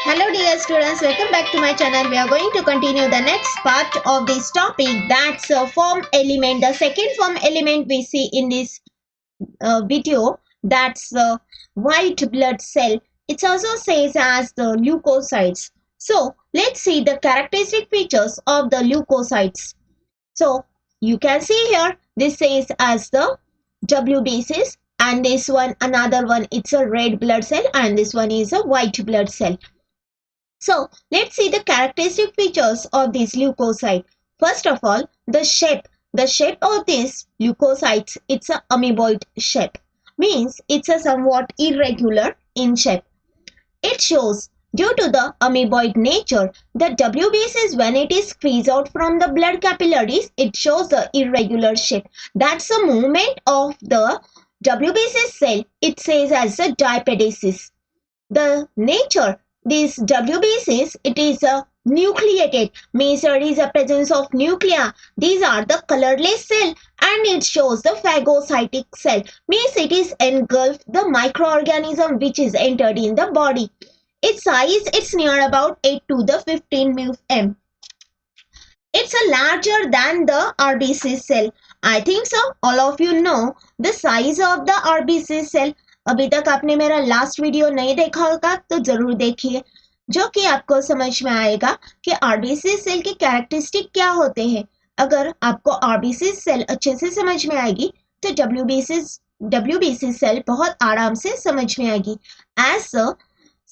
Hello dear students, welcome back to my channel. We are going to continue the next part of this topic, that's form element. The second form element we see in this video, that's the white blood cell. It also says as the leukocytes. So let's see the characteristic features of the leukocytes. So you can see here, this says as the WBCs, and this one, another one, it's a red blood cell, and this one is a white blood cell. So let's see the characteristic features of this leukocyte. First of all, the shape. The shape of this leukocytes, it's a amoeboid shape. Means it's a somewhat irregular in shape. It shows due to the amoeboid nature, the WBCs, when it is squeezed out from the blood capillaries, it shows the irregular shape. That's the movement of the WBC cell. It says as a diapedesis. The nature, these WBCs, it is a nucleated, means there is a presence of nuclei. These are the colorless cell, and it shows the phagocytic cell, means it is engulfed the microorganism which is entered in the body. Its size, it's near about 8 to the 15 μm. It's a larger than the RBC cell. I think so all of you know the size of the RBC cell. अभी तक आपने मेरा last video नहीं देखा होगा तो जरूर देखिए, जो कि आपको समझ में आएगा कि आरबीसी सेल के कैरेक्टरिस्टिक क्या होते हैं. अगर आपको आरबीसी सेल अच्छे से समझ में आएगी तो डब्ल्यूबीसी सेल बहुत आराम से समझ में आएगी. As the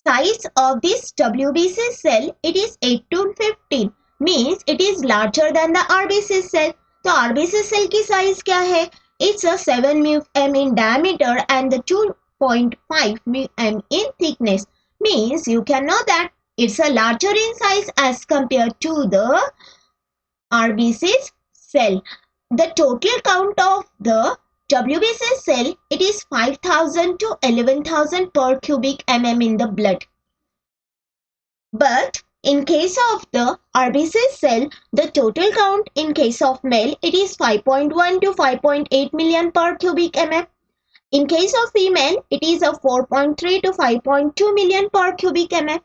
size of this WBC cell, it is 8 to 15, means it is larger than the RBC cell. तो आरबीसी सेल की साइज क्या है? It's a 7 μm in diameter and the 2.5 μm in thickness. Means you can know that it's a larger in size as compared to the RBC cell. The total count of the WBC cell, it is 5,000 to 11,000 per cubic mm in the blood. But in case of the RBC cell, the total count in case of male, it is 5.1 to 5.8 million per cubic mm. In case of female, it is a 4.3 to 5.2 million per cubic mm.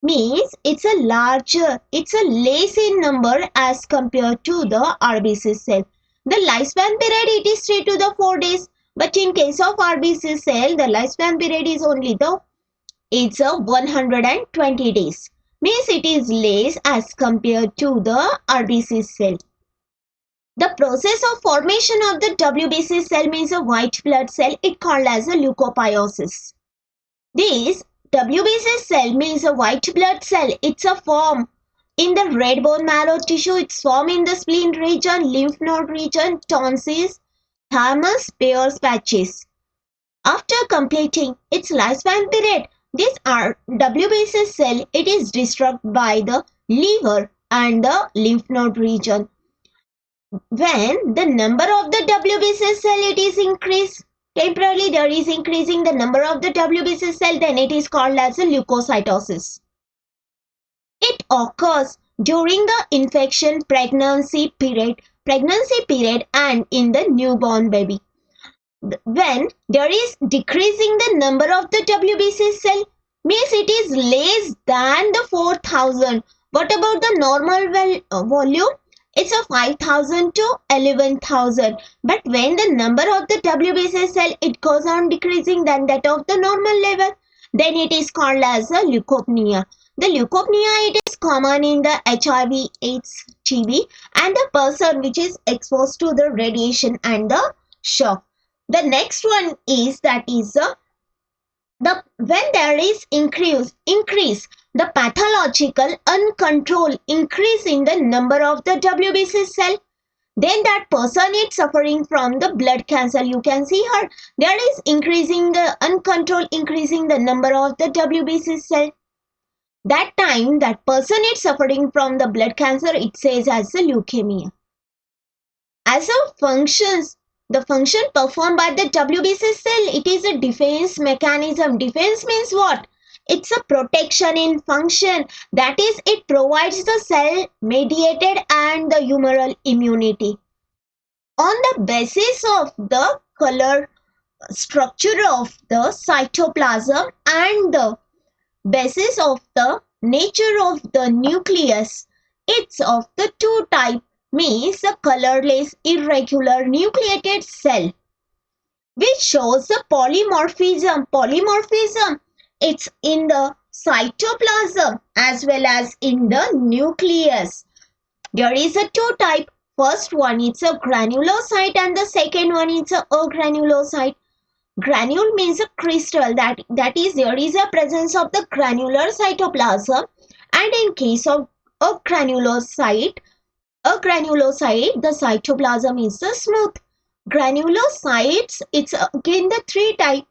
Means it's a larger, it's a less in number as compared to the RBC cell. The lifespan period, it is 3 to the 4 days. But in case of RBC cell, the lifespan period is only it's a 120 days. Means it is less as compared to the RBC cell. The process of formation of the WBC cell means a white blood cell, it called as a leukopoiesis. This WBC cell means a white blood cell, it's a form in the red bone marrow tissue, it's formed in the spleen region, lymph node region, tonsils, thymus, Peyer's patches. After completing its lifespan period, this WBC cell, it is destroyed by the liver and the lymph node region. When the number of the WBC cell, it is increased, temporarily there is increasing the number of the WBC cell, then it is called as a leukocytosis. It occurs during the infection pregnancy period and in the newborn baby. When there is decreasing the number of the WBC cell, means it is less than the 4,000. What about the normal volume? It's a 5,000 to 11,000. But when the number of the WBC cell, it goes on decreasing than that of the normal level, then it is called as a leukopenia. The leukopenia, it is common in the HIV, AIDS, TB, and the person which is exposed to the radiation and the shock. The next one is when there is increase the pathological uncontrolled increase in the number of the WBC cell, then that person is suffering from the blood cancer. You can see here, there is increasing the uncontrolled increasing the number of the WBC cell. That time that person is suffering from the blood cancer, it says as a leukemia. As a functions, the function performed by the WBC cell, it is a defense mechanism. Defense means what? It's a protection in function. That is, it provides the cell mediated and the humoral immunity. On the basis of the color structure of the cytoplasm and the basis of the nature of the nucleus, it's of the two type, means a colorless irregular nucleated cell, which shows the polymorphism. Polymorphism, it's in the cytoplasm as well as in the nucleus. There is a two type. First one is a granulocyte and the second one is a granulocyte. Granule means a crystal, that is there is a presence of the granular cytoplasm, and in case of a granulocyte, the cytoplasm is the smooth. Granulocytes, it's again the three type.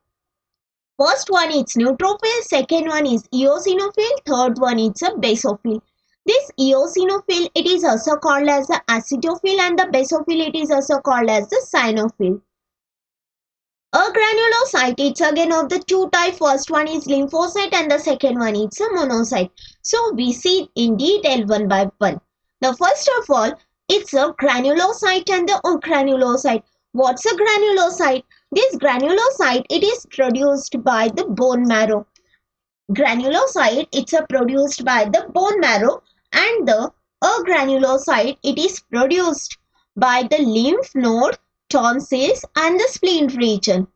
First one is neutrophil, second one is eosinophil, third one is a basophil. This eosinophil, it is also called as the acidophil, and the basophil, it is also called as the cyanophil. A granulocyte, it's again of the two type. First one is lymphocyte and the second one is a monocyte. So we see in detail one by one. Now first of all, it's a granulocyte and the granulocyte. What's a granulocyte? This granulocyte, it is produced by the bone marrow. Granulocyte, it's produced by the bone marrow, and the granulocyte, it is produced by the lymph node, tonsils and the spleen region.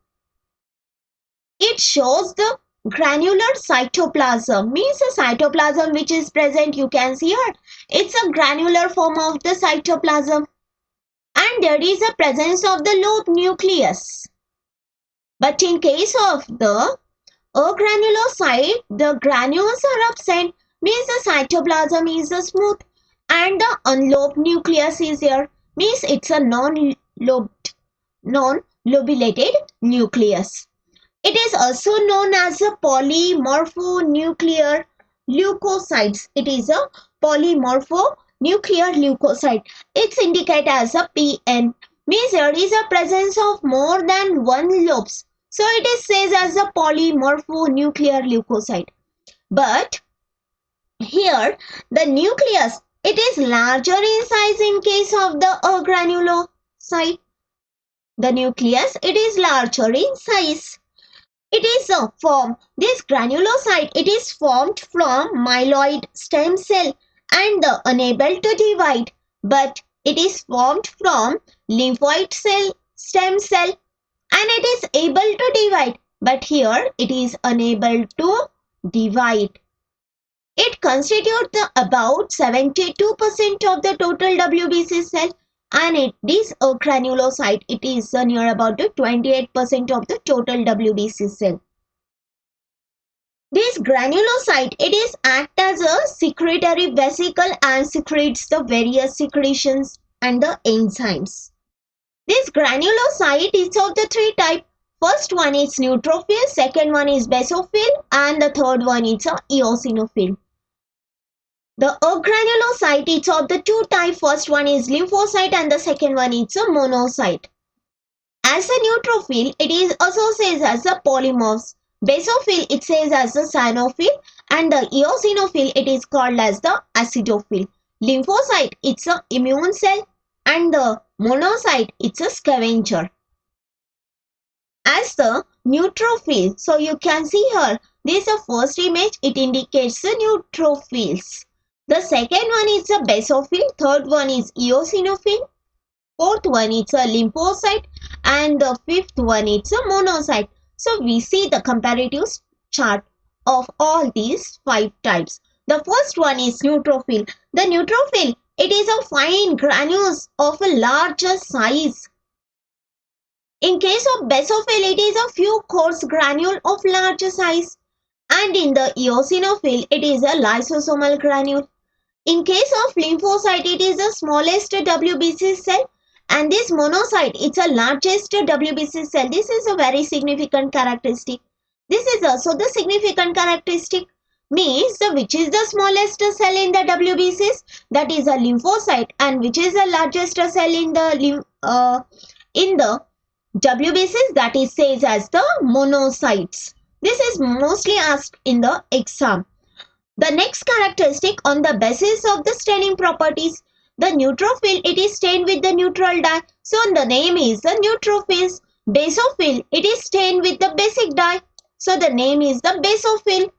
It shows the granular cytoplasm, means a cytoplasm which is present, you can see here. It's a granular form of the cytoplasm, and there is a presence of the lobe nucleus. But in case of the granulocyte, the granules are absent, means the cytoplasm is smooth, and the unlobed nucleus is here, means it's a non-lobulated nucleus. It is also known as a polymorphonuclear leukocytes. It is a polymorphonuclear leukocyte. It's indicated as a PN, means there is a presence of more than one lobes. So it is says as a polymorphonuclear leukocyte. But here the nucleus, it is larger in size in case of the granulocyte. The nucleus, it is larger in size. It is formed, this granulocyte, it is formed from myeloid stem cell and unable to divide, but it is formed from lymphoid stem cell, and it is able to divide, but here it is unable to divide. It constitutes about 72% of the total WBC cell, and this granulocyte, it is near about 28% of the total WBC cell. This granulocyte, it is act as a secretory vesicle and secretes the various secretions and the enzymes. This granulocyte is of the three type. First one is neutrophil, second one is basophil, and the third one is eosinophil. The granulocyte is of the two type. First one is lymphocyte and the second one is a monocyte. As a neutrophil, it is also says as a polymorphs. Basophil, it says as a cyanophil, and the eosinophil, it is called as the acidophil. Lymphocyte, it's a immune cell, and the monocyte, it's a scavenger. As the neutrophil, so you can see here, this is a first image, it indicates the neutrophils. The second one is a basophil, third one is eosinophil, fourth one is a lymphocyte, and the fifth one is a monocyte. So we see the comparative chart of all these five types. The first one is neutrophil. The neutrophil, it is a fine granules of a larger size. In case of basophil, it is a few coarse granule of larger size. And in the eosinophil, it is a lysosomal granule. In case of lymphocyte, it is the smallest WBC cell, and this monocyte, it's the largest WBC cell. This is a very significant characteristic. This is also the significant characteristic, means which is the smallest cell in the WBCs, that is a lymphocyte, and which is the largest cell in the WBCs, that is says as the monocytes. This is mostly asked in the exam. The next characteristic on the basis of the staining properties, the neutrophil, it is stained with the neutral dye. So the name is the neutrophils. Basophil, it is stained with the basic dye. So the name is the basophil.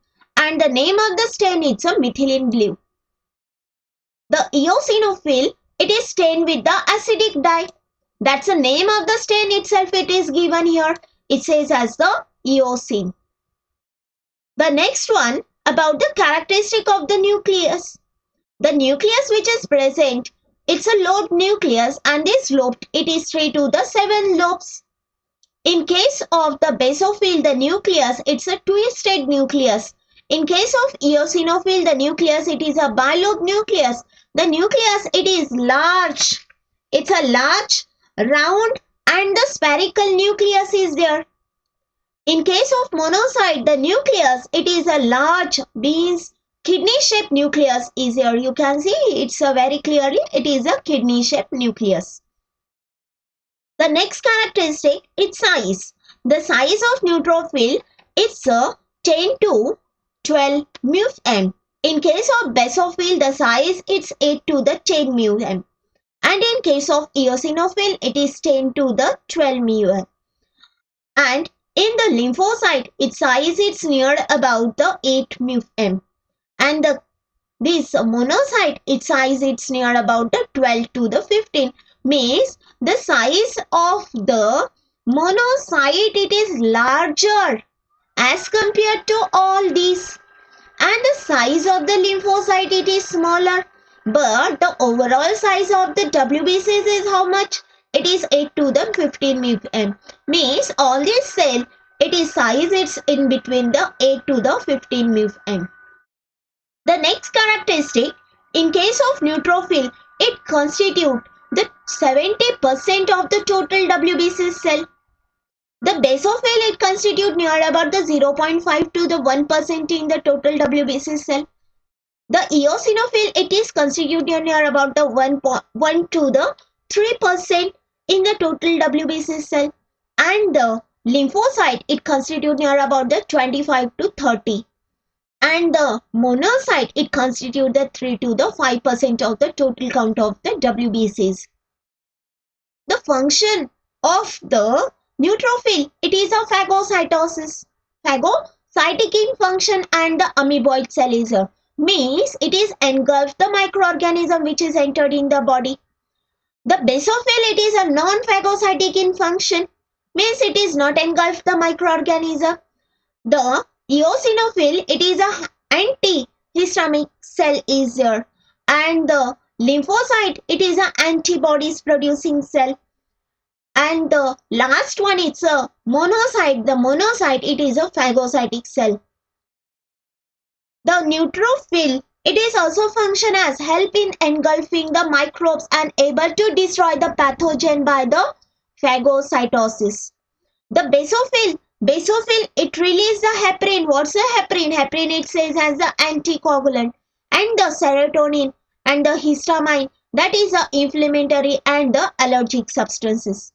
and the name of the stain is a methylene blue. The eosinophil, it is stained with the acidic dye. That's the name of the stain itself, it is given here. It says as the eosine. The next one about the characteristic of the nucleus. The nucleus which is present, it's a lobed nucleus, and this lobed, it is 3 to the 7 lobes. In case of the basophil, the nucleus, it's a twisted nucleus. In case of eosinophil, the nucleus, it is a bilobed nucleus. The nucleus, it is large. It's a large, round, and the spherical nucleus is there. In case of monocyte, the nucleus, it is a large, means kidney-shaped nucleus is here. You can see it's a very clearly, it is a kidney-shaped nucleus. The next characteristic, its size. The size of neutrophil, it's a 10 to 12 μm. In case of basophil, the size, it's 8 to the 10 μm. And in case of eosinophil, it is 10 to the 12 μm. And in the lymphocyte, its size, it's near about the 8 μm. And this monocyte, its size, it's near about the 12 to the 15. Means the size of the monocyte, it is larger as compared to all these, and the size of the lymphocyte, it is smaller, but the overall size of the WBCs is how much? It is 8 to the 15 μm. Means all this cell, it is size, it's in between the 8 to the 15 μm. The next characteristic, in case of neutrophil, it constitutes the 70% of the total WBC cell. The basophil, it constitutes near about the 0.5 to the 1% in the total WBC cell. The eosinophil, it is constituted near about the 1 to the 3% in the total WBC cell. And the lymphocyte, it constitutes near about the 25 to 30. And the monocyte, it constitutes the 3 to the 5% of the total count of the WBCs. The function of the neutrophil, it is a phagocytosis. Phagocytic in function, and the amoeboid cell is here. Means it is engulfed the microorganism which is entered in the body. The basophil, it is a non-phagocytic in function. Means it is not engulfed the microorganism. The eosinophil, it is a anti-histaminic cell is here, and the lymphocyte, it is a antibodies producing cell, and the last one, it's a monocyte. The monocyte, it is a phagocytic cell. The neutrophil, it is also function as help in engulfing the microbes and able to destroy the pathogen by the phagocytosis. The basophil, it releases the heparin. What's the heparin? Heparin, it says as the anticoagulant, and the serotonin and the histamine, that is the inflammatory and the allergic substances.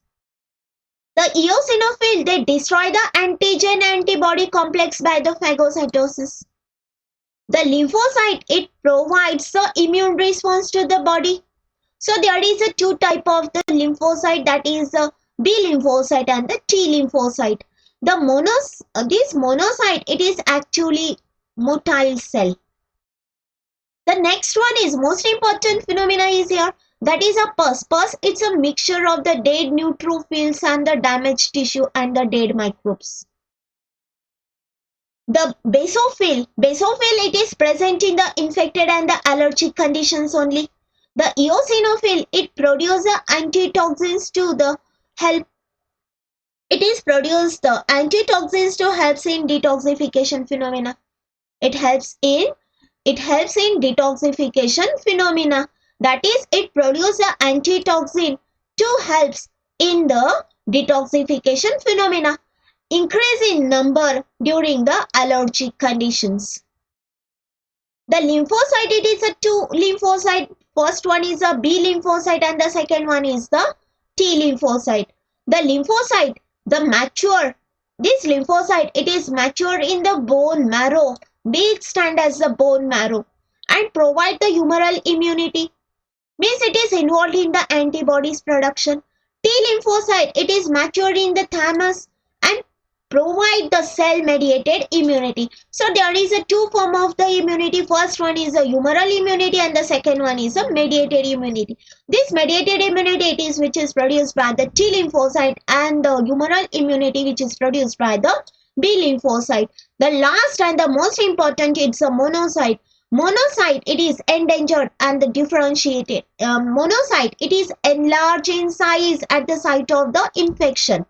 The eosinophil, they destroy the antigen antibody complex by the phagocytosis. The lymphocyte, it provides the immune response to the body. So there is a two type of the lymphocyte, that is the B lymphocyte and the T lymphocyte. This monocyte, it is actually motile cell. The next one is most important phenomena is here, that is a pus. Pus, it's a mixture of the dead neutrophils and the damaged tissue and the dead microbes. The basophil, it is present in the infected and the allergic conditions only. The eosinophil, it produces antitoxins to the help. It is produced the antitoxins to help in detoxification phenomena. It helps in detoxification phenomena. That is, it produces the antitoxin to helps in the detoxification phenomena. Increase in number during the allergic conditions. The lymphocyte, it is a two lymphocyte. First one is a B lymphocyte and the second one is the T lymphocyte. The lymphocyte, this lymphocyte, it is mature in the bone marrow. They stand as the bone marrow and provide the humoral immunity. Means it is involved in the antibodies production. T lymphocyte, it is mature in the thymus and provide the cell mediated immunity. So there is a two form of the immunity. First one is a humoral immunity and the second one is a mediated immunity. This mediated immunity it is which is produced by the T lymphocyte, and the humoral immunity which is produced by the B lymphocyte. The last and the most important, it's a monocyte. Monocyte, it is endangered and differentiated. Monocyte, it is enlarged in size at the site of the infection.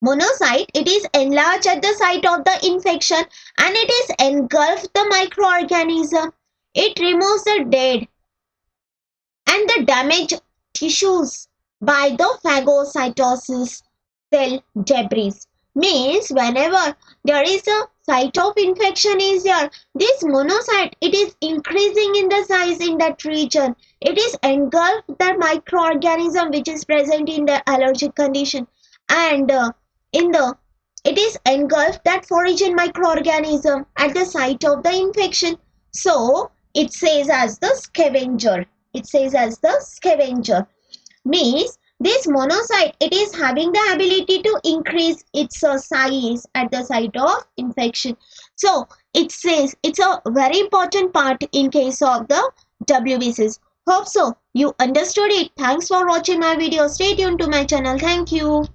Monocyte, it is enlarged at the site of the infection and it is engulfed the microorganism. It removes the dead and the damaged tissues by the phagocytosis cell debris. Means whenever there is a site of infection is there, this monocyte, it is increasing in the size in that region. It is engulfed the microorganism which is present in the allergic condition, and it is engulfed that foreign microorganism at the site of the infection. So it says as the scavenger. It says as the scavenger. Means this monocyte, it is having the ability to increase its size at the site of infection. So it says it's a very important part in case of the WBCs. Hope so you understood it. Thanks for watching my video. Stay tuned to my channel. Thank you.